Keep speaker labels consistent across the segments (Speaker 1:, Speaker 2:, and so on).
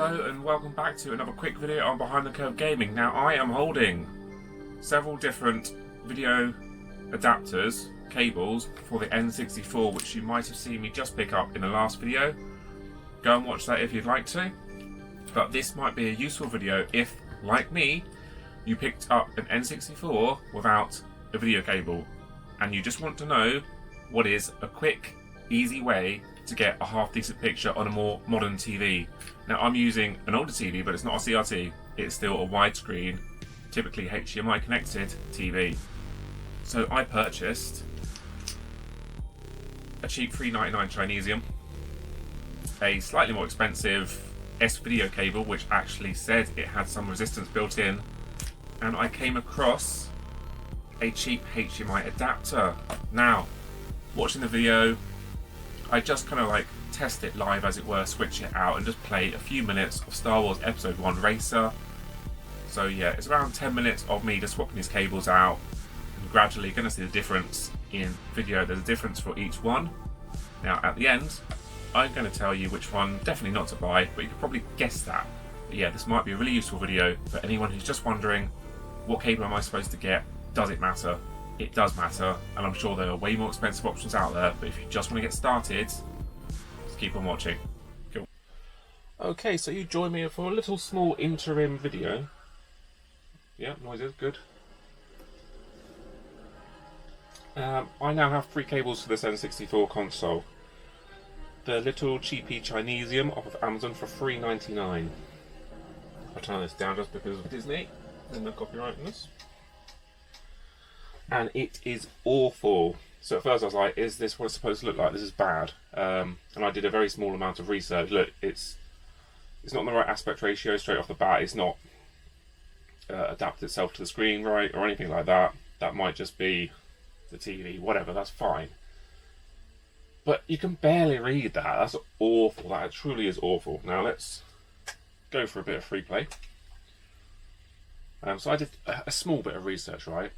Speaker 1: Hello and welcome back to another quick video on Behind the Curve Gaming. Now I am holding several different video adapters, cables for the N64, which you might have seen me just pick up in the last video. Go and watch that if you'd like to. But this might be a useful video if, like me, you picked up an N64 without a video cable and you just want to know what is a quick, easy way to get a half decent picture on a more modern TV. Now I'm using an older TV, but it's not a CRT, it's still a widescreen, typically HDMI connected TV. So I purchased a cheap $3.99 Chinesium, a slightly more expensive S-video cable which actually said it had some resistance built in, and I came across a cheap HDMI adapter. Now, watching the video, I just kind of like test it live as it were, switch it out and just play a few minutes of Star Wars Episode 1 Racer. So yeah, it's around 10 minutes of me just swapping these cables out and gradually going to see the difference in video. There's a difference for each one. Now at the end, I'm going to tell you which one definitely not to buy, but you could probably guess that. But yeah, this might be a really useful video for anyone who's just wondering, what cable am I supposed to get? Does it matter? It does matter, and I'm sure there are way more expensive options out there, but if you just want to get started, just keep on watching. Cool. Okay, so you join me for a little small interim video. Yeah, noises, good. I now have 3 cables for this N64 console. The little cheapy Chinesium off of Amazon for $3.99. I'll turn this down just because of Disney and the copyright in this. And it is awful. So at first I was like, is this what it's supposed to look like? This is bad. And I did a very small amount of research. Look, it's not in the right aspect ratio straight off the bat. It's not adapted itself to the screen right or anything like that. That might just be the TV, whatever, that's fine. But you can barely read that. That's awful. That truly is awful. Now let's go for a bit of free play. So I did a small bit of research, right?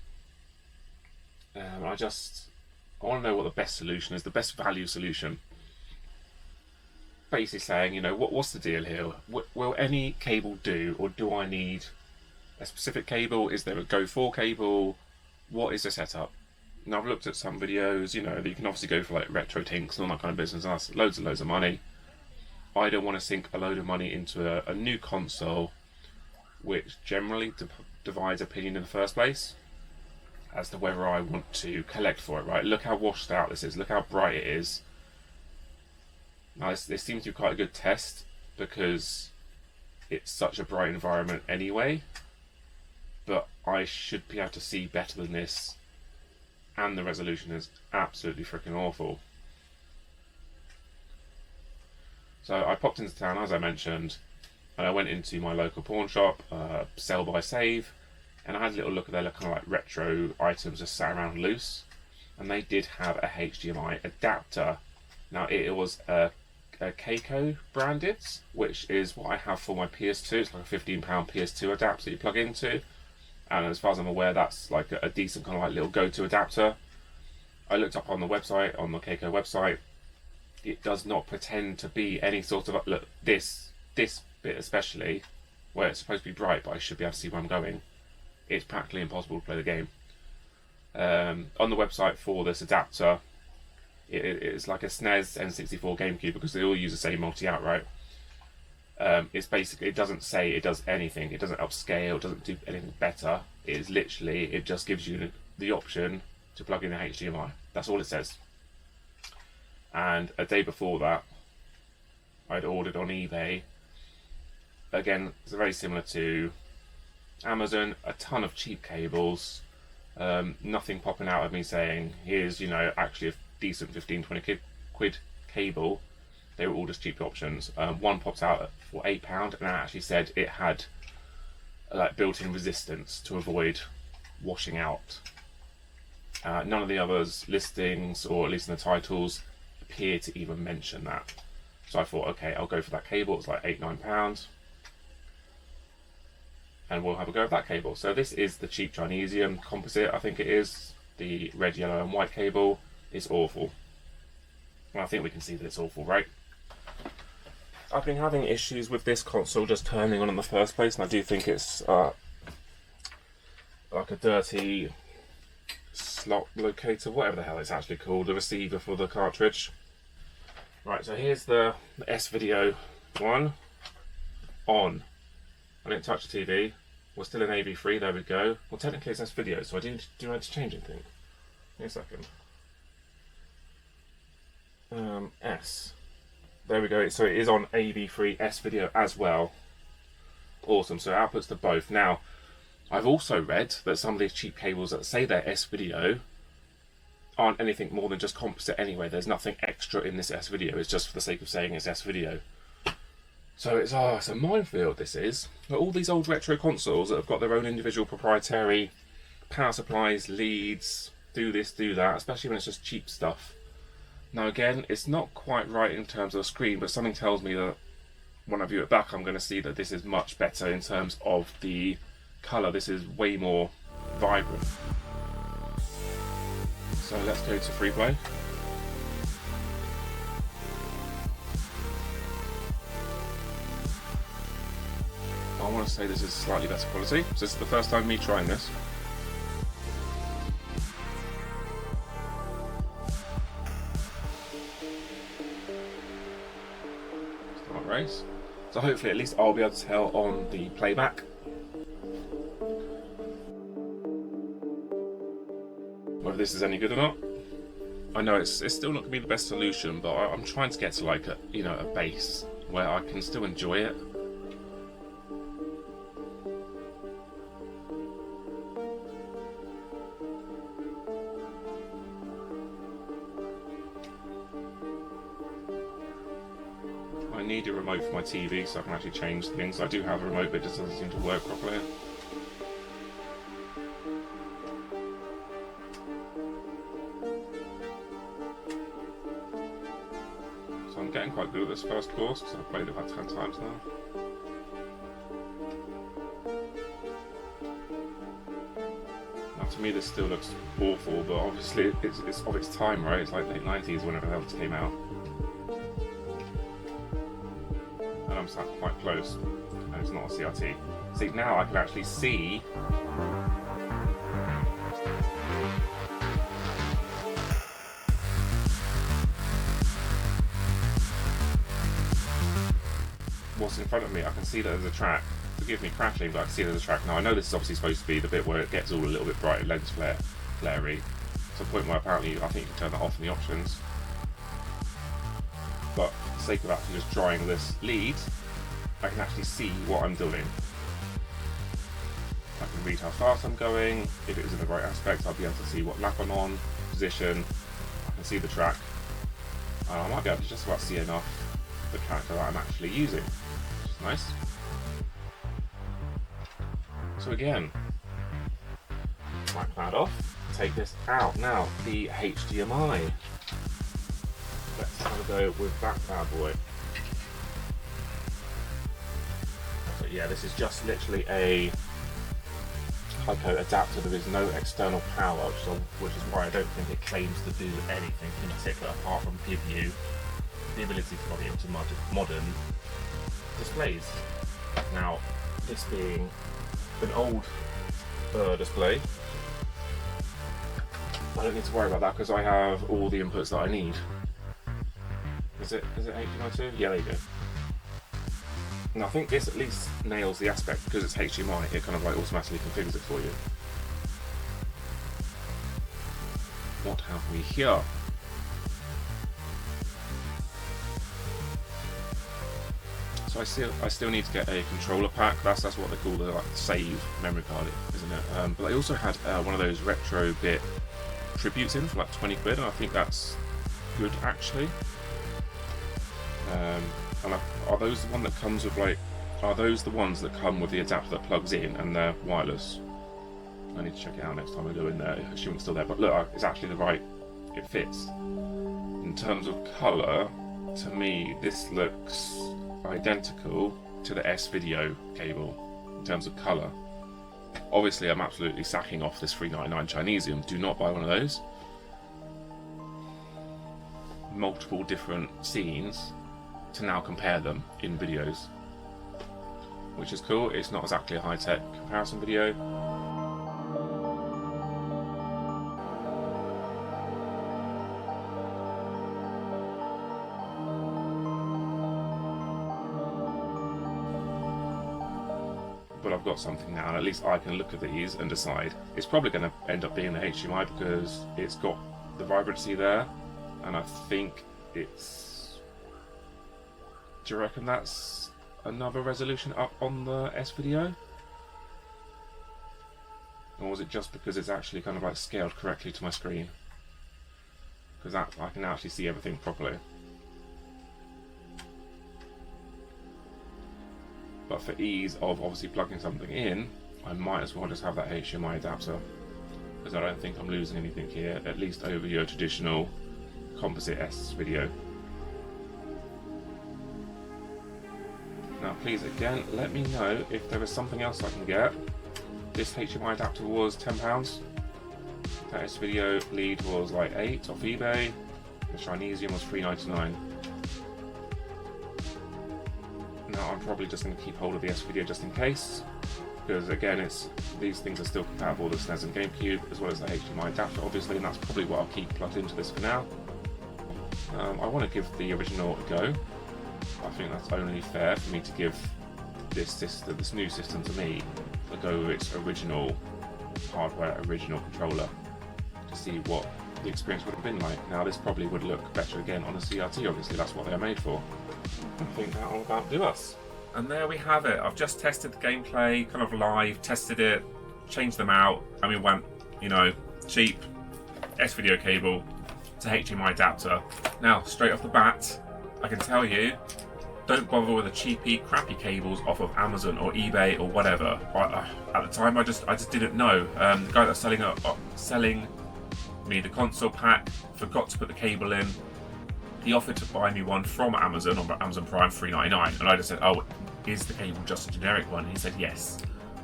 Speaker 1: I want to know what the best solution is, the best value solution. Basically saying, you know, what's the deal here? Will any cable do, or do I need a specific cable? Is there a Go 4 cable? What is the setup? Now I've looked at some videos, you know, that you can obviously go for like retro tinks and all that kind of business, and that's loads and loads of money. I don't want to sink a load of money into a new console, which generally divides opinion in the first place as to whether I want to collect for it, right? Look how washed out this is, look how bright it is. Now this seems to be quite a good test because it's such a bright environment anyway, but I should be able to see better than this, and the resolution is absolutely freaking awful. So I popped into town, as I mentioned, and I went into my local pawn shop, Sell by Save, and I had a little look at their kind of like retro items just sat around loose, and they did have a HDMI adapter. Now it was a Keiko branded, which is what I have for my PS2. It's like a £15 PS2 adapter that you plug into, and as far as I'm aware, that's like a decent kind of like little go-to adapter. I looked up on the website, on the Keiko website. It does not pretend to be any sort of, look, this bit especially, where it's supposed to be bright, but I should be able to see where I'm going. It's practically impossible to play the game. On the website for this adapter, it's like a SNES N64 GameCube, because they all use the same multi-out, right? It's basically, it doesn't say it does anything. It doesn't upscale, it doesn't do anything better. It is literally, it just gives you the option to plug in the HDMI. That's all it says. And a day before that, I'd ordered on eBay. Again, it's very similar to Amazon, a ton of cheap cables, nothing popping out of me saying, here's, you know, actually a decent 15-20 quid cable. They were all just cheap options. One popped out for £8, and it actually said it had like built-in resistance to avoid washing out. None of the others listings, or at least in the titles, appear to even mention that. So I thought, okay, I'll go for that cable. It's like £8-9. And we'll have a go at that cable. So this is the cheap Chinesium Composite, I think it is. The red, yellow and white cable is awful. Well, I think we can see that it's awful, right? I've been having issues with this console just turning on in the first place, and I do think it's like a dirty slot locator, whatever the hell it's actually called, the receiver for the cartridge. Right, so here's the S-Video one on. I didn't touch the TV. We're still in AV3, there we go. Well, technically it's S-Video, so do I need to change anything? Give me a second. S. There we go, so it is on AV3 S-Video as well. Awesome, so outputs to both. Now, I've also read that some of these cheap cables that say they're S-Video aren't anything more than just composite anyway. There's nothing extra in this S-Video, it's just for the sake of saying it's S-Video. So it's a minefield, this is. But all these old retro consoles that have got their own individual proprietary power supplies, leads, do this, do that, especially when it's just cheap stuff. Now again, it's not quite right in terms of the screen, but something tells me that when I view it back, I'm going to see that this is much better in terms of the colour. This is way more vibrant. So let's go to free play. I want to say this is slightly better quality. So this is the first time me trying this. Start race. So hopefully at least I'll be able to tell on the playback whether this is any good or not. I know it's still not going to be the best solution, but I'm trying to get to like a base where I can still enjoy it. I need a remote for my TV so I can actually change things. I do have a remote, but it just doesn't seem to work properly. So I'm getting quite good at this first course because I've played it about 10 times now. Now to me this still looks awful, but obviously it's of its time, right? It's like late 90s whenever the hell it came out. And I'm sat quite close, and it's not a CRT. See, now I can actually see what's in front of me. I can see that there's a track. Forgive me crackling, but I can see there's a track. Now I know this is obviously supposed to be the bit where it gets all a little bit bright lens flare-y, to the point where apparently I think you can turn that off in the options. But for the sake of actually just drawing this lead, I can actually see what I'm doing. I can read how fast I'm going. If it was in the right aspect, I'll be able to see what lap I'm on, position. I can see the track. And I might be able to just about see enough the character that I'm actually using, which is nice. So again, wipe that off, take this out. Now, the HDMI. Let's have a go with that bad boy. So yeah, this is just literally a Tyco adapter. There is no external power, which is why I don't think it claims to do anything in particular apart from give you the ability to log into modern displays. Now, this being an old display, I don't need to worry about that because I have all the inputs that I need. Is it HDMI 2? Yeah, there you go. And I think this at least nails the aspect because it's HDMI. It kind of like automatically configures it for you. What have we here? So I still need to get a controller pack. That's what they call the like save memory card, isn't it? But I also had one of those retro bit tributes in for like 20 quid, and I think that's good actually. And are those the one that comes with like? Are those the ones that come with the adapter that plugs in and they're wireless? I need to check it out next time I go in there. I assume it's still there, but look, it's actually the right. It fits. In terms of colour, to me this looks identical to the S-Video cable in terms of colour. Obviously I'm absolutely sacking off this $3.99 Chinesium. Do not buy one of those. Multiple different scenes to now compare them in videos, which is cool. It's not exactly a high-tech comparison video. But I've got something now, and at least I can look at these and decide. It's probably going to end up being the HDMI because it's got the vibrancy there, and I think it's... Do you reckon that's another resolution up on the S video? Or was it just because it's actually kind of like scaled correctly to my screen? Because that I can actually see everything properly. But for ease of obviously plugging something in, I might as well just have that HDMI adapter, because I don't think I'm losing anything here, at least over your traditional Composite S video. Now please again, let me know if there is something else I can get. This HDMI adapter was £10. That S video lead was like 8 off eBay. The Chinesium was $3.99. Now I'm probably just going to keep hold of the S video just in case, because again, these things are still compatible with the SNES and GameCube, as well as the HDMI adapter obviously, and that's probably what I'll keep plugged into this for now. I want to give the original a go. I think that's only fair for me to give this new system to me a go with its original hardware, original controller, to see what the experience would have been like. Now this probably would look better again on a CRT, obviously that's what they're made for. I think that'll about do us. And there we have it. I've just tested the gameplay, kind of live, tested it, changed them out. I mean, went, you know, cheap S-video cable to HDMI adapter. Now, straight off the bat, I can tell you, don't bother with the cheapy, crappy cables off of Amazon or eBay or whatever. At the time, I just didn't know. The guy that's selling me the console pack forgot to put the cable in. He offered to buy me one from Amazon on Amazon Prime, $3.99, and I just said, "Oh, is the cable just a generic one?" And he said yes.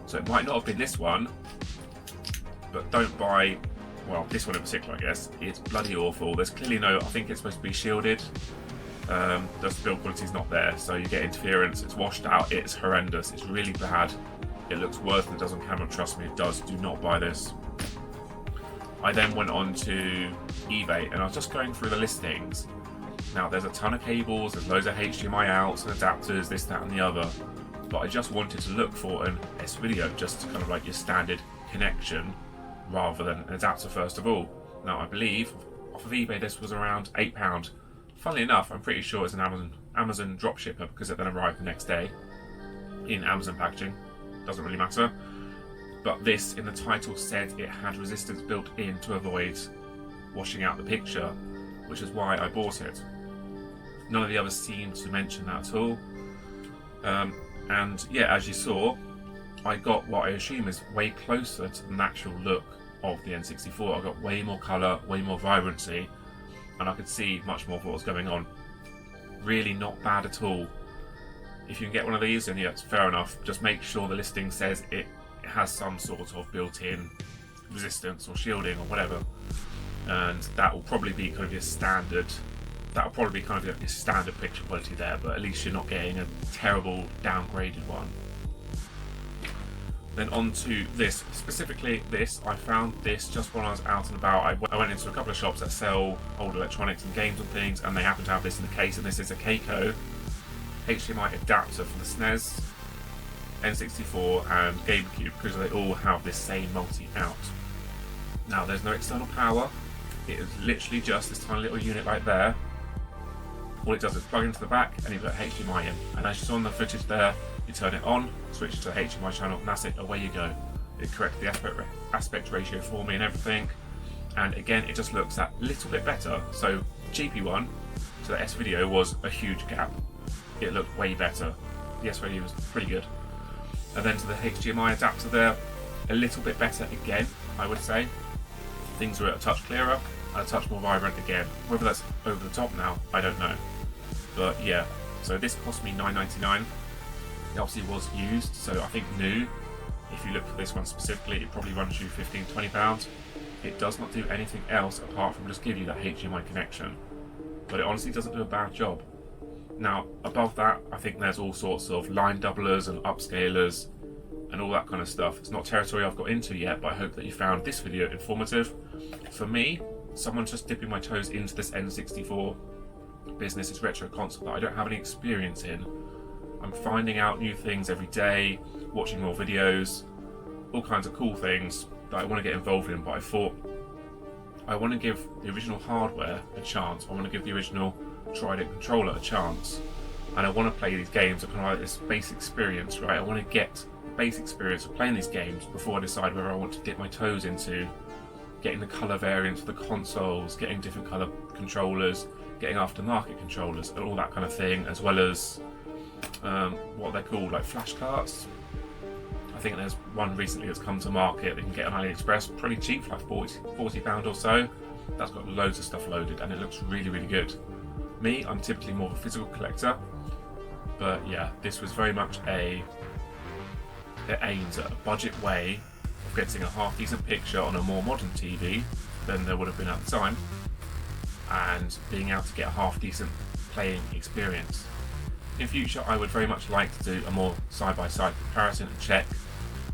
Speaker 1: So it might not have been this one, but don't buy. Well, this one in particular, I guess. It's bloody awful. There's clearly no. I think it's supposed to be shielded. The build quality's not there, so you get interference. It's washed out. It's horrendous. It's really bad. It looks worse than it does on camera. Trust me, it does. Do not buy this. I then went on to eBay, and I was just going through the listings. Now, there's a ton of cables, there's loads of HDMI outs and adapters, this, that, and the other. But I just wanted to look for an S-video, just kind of like your standard connection, rather than an adapter first of all. Now, I believe off of eBay this was around £8. Funnily enough, I'm pretty sure it's an Amazon dropshipper, because it then arrived the next day in Amazon packaging. Doesn't really matter. But this, in the title, said it had resistance built in to avoid washing out the picture, which is why I bought it. None of the others seem to mention that at all. And yeah, as you saw, I got what I assume is way closer to the natural look of the N64. I got way more colour, way more vibrancy, and I could see much more of what was going on. Really not bad at all. If you can get one of these, then yeah, it's fair enough. Just make sure the listing says it has some sort of built-in resistance or shielding or whatever, and that will probably be kind of your standard. That'll probably be kind of your standard picture quality there, but at least you're not getting a terrible downgraded one. Then on to this, specifically this. I found this just when I was out and about. I went into a couple of shops that sell old electronics and games and things, and they happen to have this in the case, and this is a Keiko HDMI adapter for the SNES, N64 and GameCube, because they all have this same multi-out. Now there's no external power, it is literally just this tiny little unit right there. All it does is plug into the back and you put HDMI in, and as you saw in the footage there, you turn it on, switch it to the HDMI channel, and that's it, away you go. It corrects the aspect ratio for me and everything, and again it just looks that little bit better. So cheapy one to the S video was a huge gap. It looked way better. The S video was pretty good. And then to the HDMI adapter there, a little bit better again, I would say. Things were a touch clearer, and a touch more vibrant again. Whether that's over the top now, I don't know. But yeah, so this cost me $9.99. It obviously was used, so I think new. If you look for this one specifically, it probably runs you £15–20. It does not do anything else apart from just give you that HDMI connection. But it honestly doesn't do a bad job. Now, above that, I think there's all sorts of line doublers and upscalers and all that kind of stuff. It's not territory I've got into yet, but I hope that you found this video informative. For me, someone just dipping my toes into this N64 business, this retro console that I don't have any experience in. I'm finding out new things every day, watching more videos, all kinds of cool things that I want to get involved in, but I thought I want to give the original hardware a chance. I want to give the original Trident controller a chance, and I want to play these games at kind of like this base experience, right? I want to get base experience of playing these games before I decide whether I want to dip my toes into getting the colour variants of the consoles, getting different colour controllers, getting aftermarket controllers and all that kind of thing, as well as what they're called, like flash carts. I think there's one recently that's come to market that you can get on AliExpress pretty cheap, like £40 or so. That's got loads of stuff loaded and it looks really, really good. Me, I'm typically more of a physical collector, but yeah, this was very much it aims at a budget way of getting a half decent picture on a more modern TV than there would have been at the time, and being able to get a half decent playing experience. In future, I would very much like to do a more side-by-side comparison and check.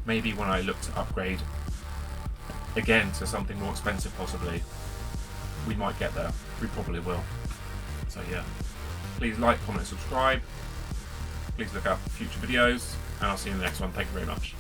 Speaker 1: Maybe when I look to upgrade again to something more expensive possibly, we might get there. We probably will. So yeah, please like, comment, subscribe. Please look out for future videos, and I'll see you in the next one. Thank you very much.